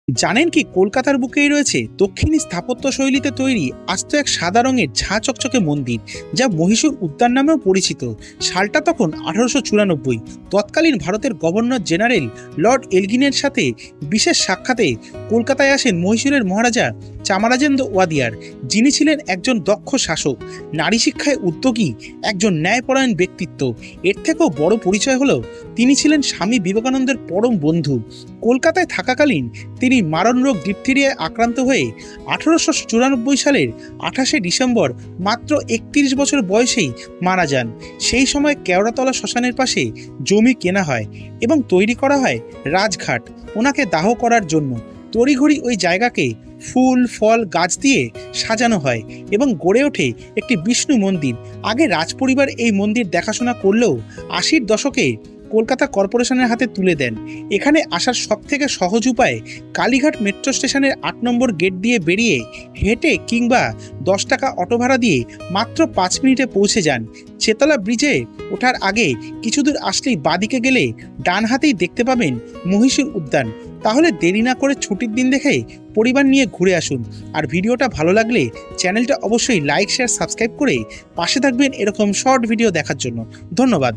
জানেন কি কলকাতার বুকেই রয়েছে দক্ষিণী স্থাপত্য শৈলীতে তৈরি আস্ত এক সাদা রঙের ঝাঁ চকচকে মন্দির, যা মহীশূর উদ্যান নামেও পরিচিত। সালটা তখন 1894। তৎকালীন ভারতের গভর্নর জেনারেল লর্ড এলগিনের সাথে বিশেষ সাক্ষাতে কলকাতায় আসেন মহীশূরের মহারাজা চামারাজেন্দ্র ওয়াদিয়ার, যিনি ছিলেন একজন দক্ষ শাসক, নারী শিক্ষায় উদ্যোগী, একজন ন্যায়পরায়ণ ব্যক্তিত্ব। এর থেকেও বড় পরিচয় হলো তিনি ছিলেন স্বামী বিবেকানন্দের পরম বন্ধু। কলকাতায় থাকাকালীন তিনি মারণ রোগ ডিপথেরিয়ায় আক্রান্ত হয়ে 1894 সালের 28শে ডিসেম্বর মাত্র 31 বছর বয়সেই মারা যান। সেই সময় কেওড়াতলা শ্মশানের পাশে জমি কেনা হয় এবং তৈরি করা হয় রাজঘাট ওনাকে দাহ করার জন্য। তড়িঘড়ি ওই জায়গাকে ফুল ফল গাছ দিয়ে সাজানো হয় এবং গড়ে ওঠে একটি বিষ্ণু মন্দির। আগে রাজপরিবার এই মন্দির দেখাশোনা করলেও 80-র দশকে কলকাতা কর্পোরেশনের হাতে তুলে দেন। এখানে আসার সবথেকে সহজ উপায় কালীঘাট মেট্রো স্টেশনের 8 নম্বর গেট দিয়ে বেরিয়ে হেঁটে কিংবা 10 টাকা অটো ভাড়া দিয়ে মাত্র 5 মিনিটে পৌঁছে যান। চেতলা ব্রিজে ওঠার আগে কিছু দূর আসলেই বাঁদিকে গেলে ডান হাতেই দেখতে পাবেন মহীশূর উদ্যান। তাহলে দেরি না করে ছুটির দিন দেখে পরিবার নিয়ে ঘুরে আসুন। আর ভিডিওটা ভালো লাগলে চ্যানেলটা অবশ্যই লাইক শেয়ার সাবস্ক্রাইব করে পাশে থাকবেন এরকম শর্ট ভিডিও দেখার জন্য। ধন্যবাদ।